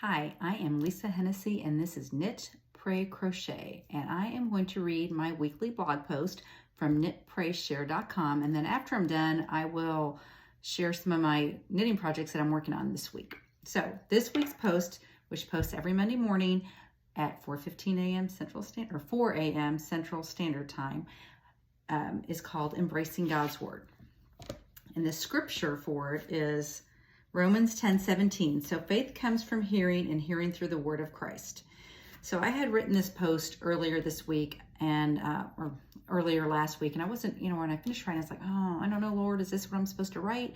Hi, I am Lisa Hennessy and this is Knit, Pray, Crochet, and I am going to read my weekly blog post from knitprayshare.com, and then after I'm done I will share some of my knitting projects that I'm working on this week. So this week's post, which posts every Monday morning at 4:15 a.m. Central Standard or 4 a.m. Central Standard Time, is called Embracing God's Word. And the scripture for it is Romans 10:17. So faith comes from hearing and hearing through the word of Christ. So I had written this post earlier this week and or earlier last week, and I wasn't, when I finished writing, I was like, oh, I don't know, Lord, is this what I'm supposed to write?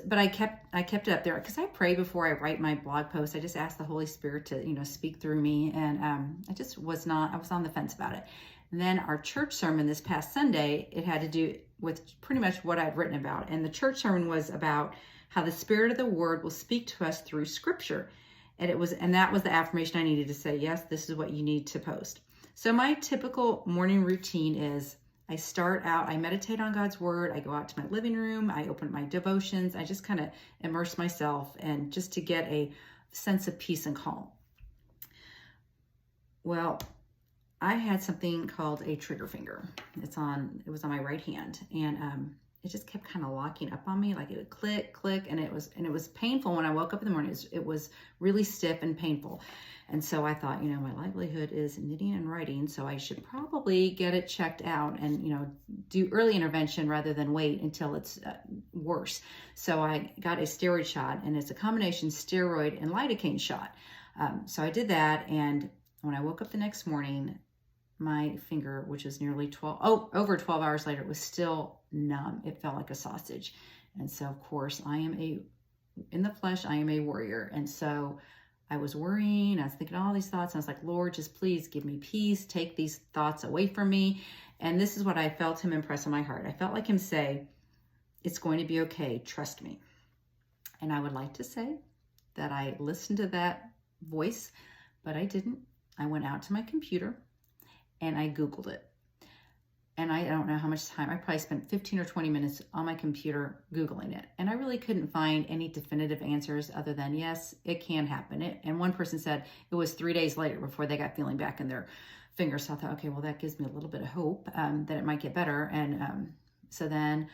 But I kept it up there because I pray before I write my blog post. I just ask the Holy Spirit to speak through me, and I was on the fence about it. And then our church sermon this past Sunday, it had to do with pretty much what I'd written about, and the church sermon was about how the Spirit of the Word will speak to us through Scripture. And that was the affirmation I needed to say, yes, this is what you need to post. So my typical morning routine is I start out, I meditate on God's Word, I go out to my living room, I open my devotions, I just kind of immerse myself and just to get a sense of peace and calm. Well, I had something called a trigger finger. It was on my right hand, and it just kept kind of locking up on me, like it would click, and it was painful when I woke up in the morning. It was really stiff and painful. And so I thought, my livelihood is knitting and writing, so I should probably get it checked out and, do early intervention rather than wait until it's worse. So I got a steroid shot, and it's a combination steroid and lidocaine shot. So I did that, and when I woke up the next morning, my finger, which was nearly over 12 hours later, it was still numb. It felt like a sausage. And so, of course, in the flesh, I am a warrior. And so I was worrying, I was thinking all these thoughts, and I was like, Lord, just please give me peace, take these thoughts away from me. And this is what I felt him impress on my heart. I felt like him say, it's going to be okay, trust me. And I would like to say that I listened to that voice, but I didn't. I went out to my computer and I Googled it. And I don't know how much time, I probably spent 15 or 20 minutes on my computer Googling it. And I really couldn't find any definitive answers other than, yes, it can happen. And one person said it was 3 days later before they got feeling back in their fingers. So I thought, okay, well, that gives me a little bit of hope that it might get better. And so then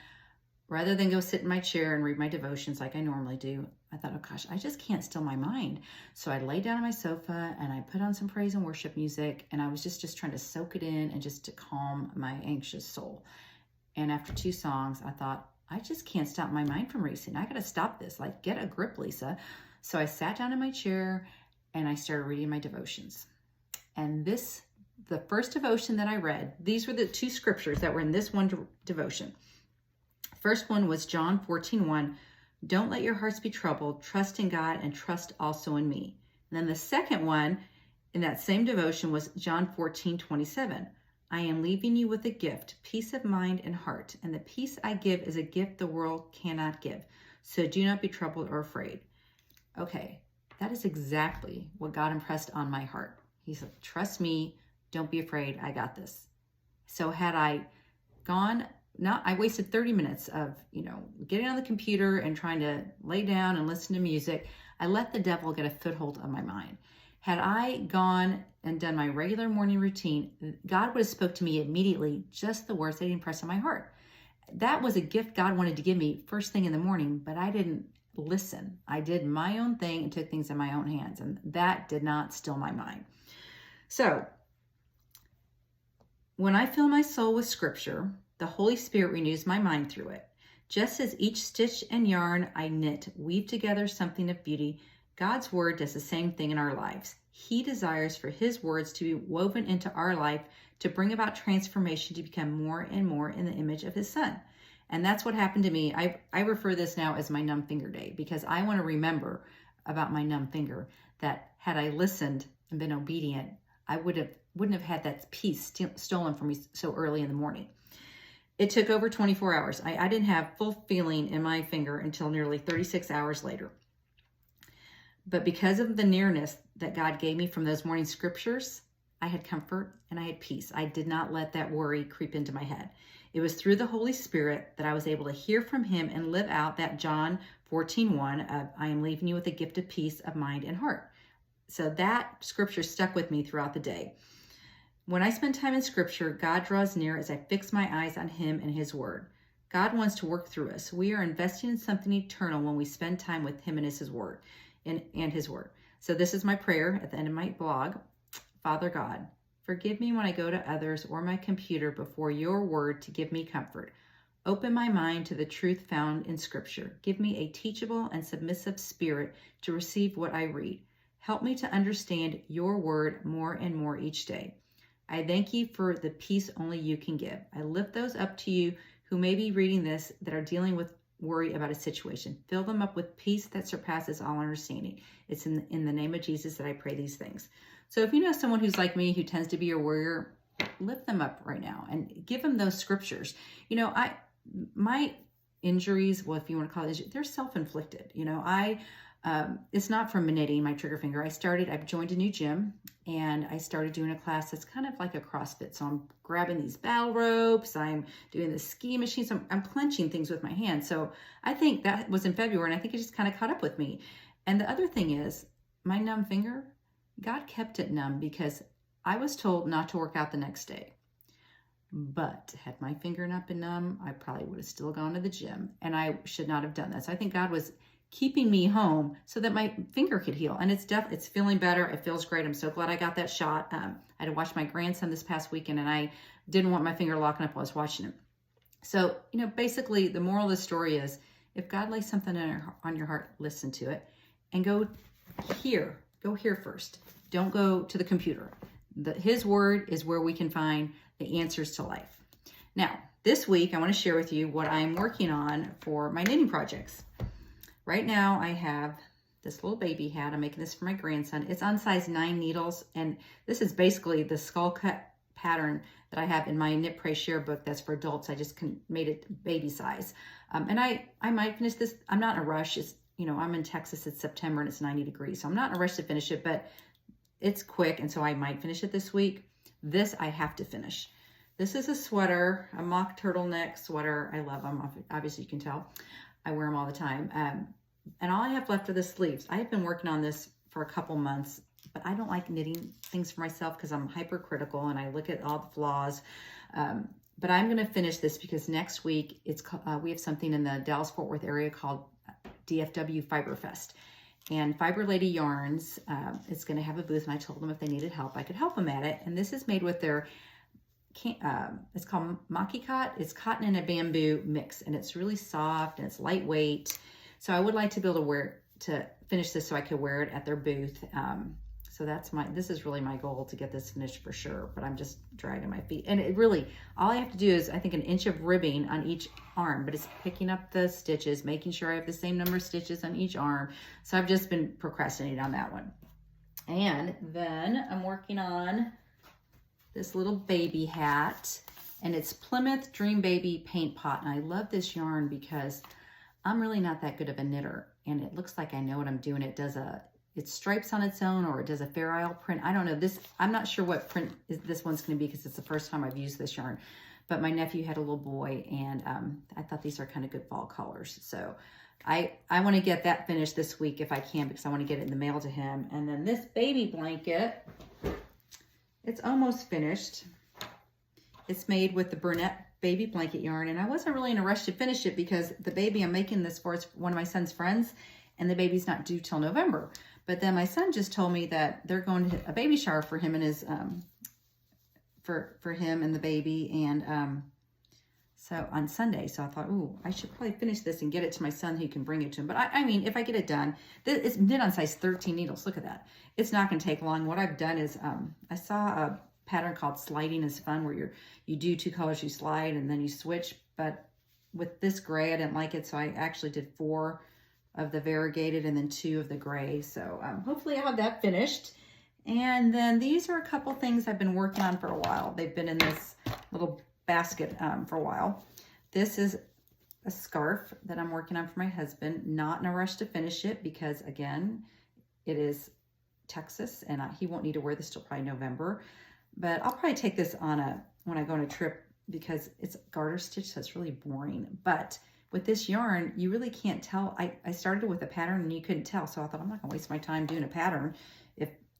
rather than go sit in my chair and read my devotions like I normally do, I thought, oh gosh, I just can't still my mind. So I lay down on my sofa and I put on some praise and worship music, and I was just trying to soak it in and just to calm my anxious soul. And after 2 songs, I thought, I just can't stop my mind from racing. I got to stop this. Like, get a grip, Lisa. So I sat down in my chair and I started reading my devotions. And the first devotion that I read, these were the 2 scriptures that were in this one devotion. First one was John 14:1. Don't let your hearts be troubled. Trust in God and trust also in me. And then the second one in that same devotion was John 14:27. I am leaving you with a gift, peace of mind and heart. And the peace I give is a gift the world cannot give. So do not be troubled or afraid. Okay, that is exactly what God impressed on my heart. He said, trust me. Don't be afraid. I got this. So had I gone... I wasted 30 minutes of, getting on the computer and trying to lay down and listen to music. I let the devil get a foothold of my mind. Had I gone and done my regular morning routine, God would have spoke to me immediately, just the words that he impressed on my heart. That was a gift God wanted to give me first thing in the morning, but I didn't listen. I did my own thing and took things in my own hands, and that did not still my mind. So when I fill my soul with scripture, the Holy Spirit renews my mind through it. Just as each stitch and yarn I knit weave together something of beauty, God's word does the same thing in our lives. He desires for his words to be woven into our life to bring about transformation to become more and more in the image of his son. And that's what happened to me. I refer this now as my numb finger day, because I want to remember about my numb finger, that had I listened and been obedient, I wouldn't have had that peace stolen from me so early in the morning. It took over 24 hours. I didn't have full feeling in my finger until nearly 36 hours later. But because of the nearness that God gave me from those morning scriptures, I had comfort and I had peace. I did not let that worry creep into my head. It was through the Holy Spirit that I was able to hear from him and live out that John 14:1 of I am leaving you with a gift of peace of mind and heart. So that scripture stuck with me throughout the day. When I spend time in scripture, God draws near as I fix my eyes on him and his word. God wants to work through us. We are investing in something eternal when we spend time with him and his word and his word. So this is my prayer at the end of my blog. Father God, forgive me when I go to others or my computer before your word to give me comfort. Open my mind to the truth found in scripture. Give me a teachable and submissive spirit to receive what I read. Help me to understand your word more and more each day. I thank you for the peace only you can give. I lift those up to you who may be reading this that are dealing with worry about a situation. Fill them up with peace that surpasses all understanding. It's in the name of Jesus that I pray these things. So if you know someone who's like me, who tends to be a worrier, lift them up right now and give them those scriptures. You know, my injuries, well, if you want to call it injury, they're self-inflicted. You know, it's not from knitting my trigger finger. I've joined a new gym and I started doing a class that's kind of like a CrossFit. So I'm grabbing these battle ropes. I'm doing the ski machine. So I'm clenching things with my hands. So I think that was in February and I think it just kind of caught up with me. And the other thing is my numb finger, God kept it numb because I was told not to work out the next day. But had my finger not been numb, I probably would have still gone to the gym and I should not have done that. So I think God was keeping me home so that my finger could heal. And it's feeling better. It feels great. I'm so glad I got that shot. I had to watch my grandson this past weekend and I didn't want my finger locking up while I was watching him. So, you know, basically the moral of the story is if God lays something on your heart, listen to it and go here first. Don't go to the computer. His word is where we can find the answers to life. Now, this week, I want to share with you what I'm working on for my knitting projects. Right now, I have this little baby hat. I'm making this for my grandson. It's on size 9 needles, and this is basically the skull cut pattern that I have in my Knit Pray Share book that's for adults. I just made it baby size. And I might finish this. I'm not in a rush. It's, you know, I'm in Texas. It's September, and it's 90 degrees, so I'm not in a rush to finish it, but it's quick, and so I might finish it this week. This I have to finish. This is a sweater, a mock turtleneck sweater. I love them. Obviously, you can tell. I wear them all the time. And all I have left are the sleeves. I have been working on this for a couple months, but I don't like knitting things for myself because I'm hypercritical and I look at all the flaws. But I'm going to finish this because next week we have something in the Dallas-Fort Worth area called DFW Fiber Fest. And Fiber Lady Yarns is going to have a booth, and I told them if they needed help, I could help them at it. And this is made with their, it's called Maki Cot. It's cotton and a bamboo mix, and it's really soft and it's lightweight. So I would like to be able to finish this so I could wear it at their booth. So this is really my goal, to get this finished for sure, but I'm just dragging my feet. And it really, all I have to do is, I think, an inch of ribbing on each arm, but it's picking up the stitches, making sure I have the same number of stitches on each arm. So I've just been procrastinating on that one. And then I'm working on this little baby hat, and it's Plymouth Dream Baby Paint Pot. And I love this yarn because I'm really not that good of a knitter, and it looks like I know what I'm doing. It stripes on its own, or it does a Fair Isle print. I don't know this. I'm not sure what print this one's going to be because it's the first time I've used this yarn. But my nephew had a little boy, and I thought these are kind of good fall colors. So I want to get that finished this week if I can, because I want to get it in the mail to him. And then this baby blanket, it's almost finished. It's made with the Burnett baby blanket yarn, and I wasn't really in a rush to finish it because the baby I'm making this for is one of my son's friends, and the baby's not due till November. But then my son just told me that they're going to a baby shower for him and his for him and the baby, and so on Sunday. So I thought, ooh, I should probably finish this and get it to my son. He can bring it to him. But I mean, if I get it done, it's knit on size 13 needles. Look at that. It's not going to take long. What I've done is I saw a pattern called Sliding is Fun, where you do 2 colors, you slide, and then you switch. But with this gray, I didn't like it, so I actually did 4 of the variegated and then 2 of the gray. So hopefully I'll have that finished. And then these are a couple things I've been working on for a while. They've been in this little basket for a while. This is a scarf that I'm working on for my husband. Not in a rush to finish it because, again, it is Texas and he won't need to wear this till probably November. But I'll probably take this on when I go on a trip because it's garter stitch, so it's really boring. But with this yarn, you really can't tell. I started with a pattern and you couldn't tell. So I thought, I'm not gonna waste my time doing a pattern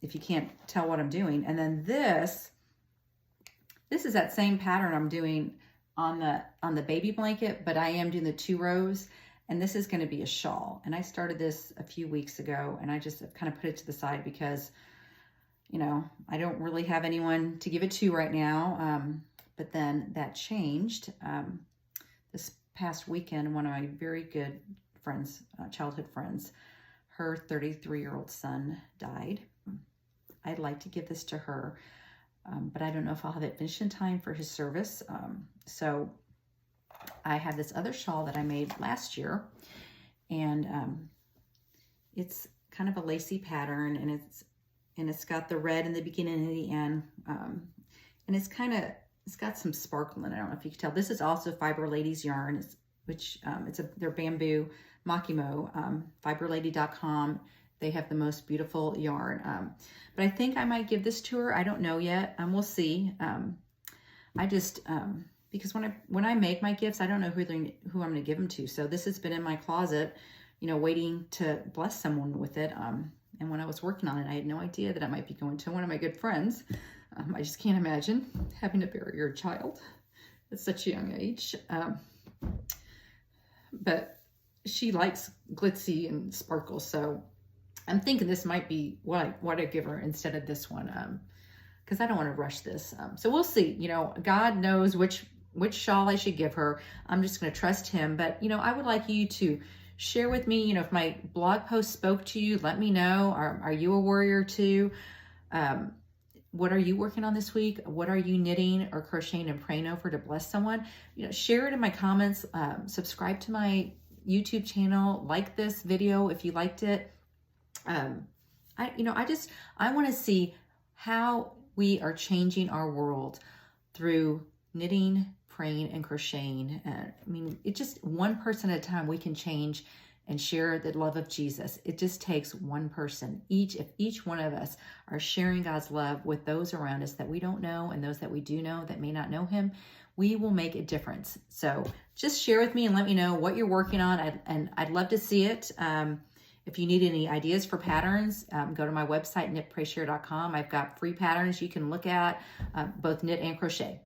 if you can't tell what I'm doing. And then this is that same pattern I'm doing on the baby blanket, but I am doing the 2 rows, and this is going to be a shawl. And I started this a few weeks ago, and I just kind of put it to the side because, you know, I don't really have anyone to give it to right now. But then that changed. This past weekend, one of my very good friends, childhood friends, her 33-year-old son died. I'd like to give this to her, but I don't know if I'll have it finished in time for his service. So I have this other shawl that I made last year, and it's kind of a lacy pattern, and it's got the red in the beginning and the end, and it's got some sparkle in it. I don't know if you can tell. This is also Fiber Ladies yarn, they're bamboo Makimo, fiberlady.com. They have the most beautiful yarn. But I think I might give this to her. I don't know yet. We'll see. I just, because when I make my gifts, I don't know who I'm going to give them to. So this has been in my closet, you know, waiting to bless someone with it. And when I was working on it, I had no idea that I might be going to one of my good friends. I just can't imagine having to bury your child at such a young age. But she likes glitzy and sparkle, so I'm thinking this might be what I give her instead of this one, because I don't want to rush this. So we'll see. You know, God knows which shawl I should give her. I'm just going to trust him. But, you know, I would like you to share with me, you know, if my blog post spoke to you, let me know. Are you a warrior too? What are you working on this week? What are you knitting or crocheting and praying over to bless someone? You know, share it in my comments. Subscribe to my YouTube channel. Like this video if you liked it. I want to see how we are changing our world through knitting, praying, and crocheting. I mean, it's just one person at a time we can change and share the love of Jesus. It just takes one person. If each one of us are sharing God's love with those around us that we don't know and those that we do know that may not know him, we will make a difference. So just share with me and let me know what you're working on. I'd love to see it. If you need any ideas for patterns, go to my website, knitprayshare.com. I've got free patterns you can look at, both knit and crochet.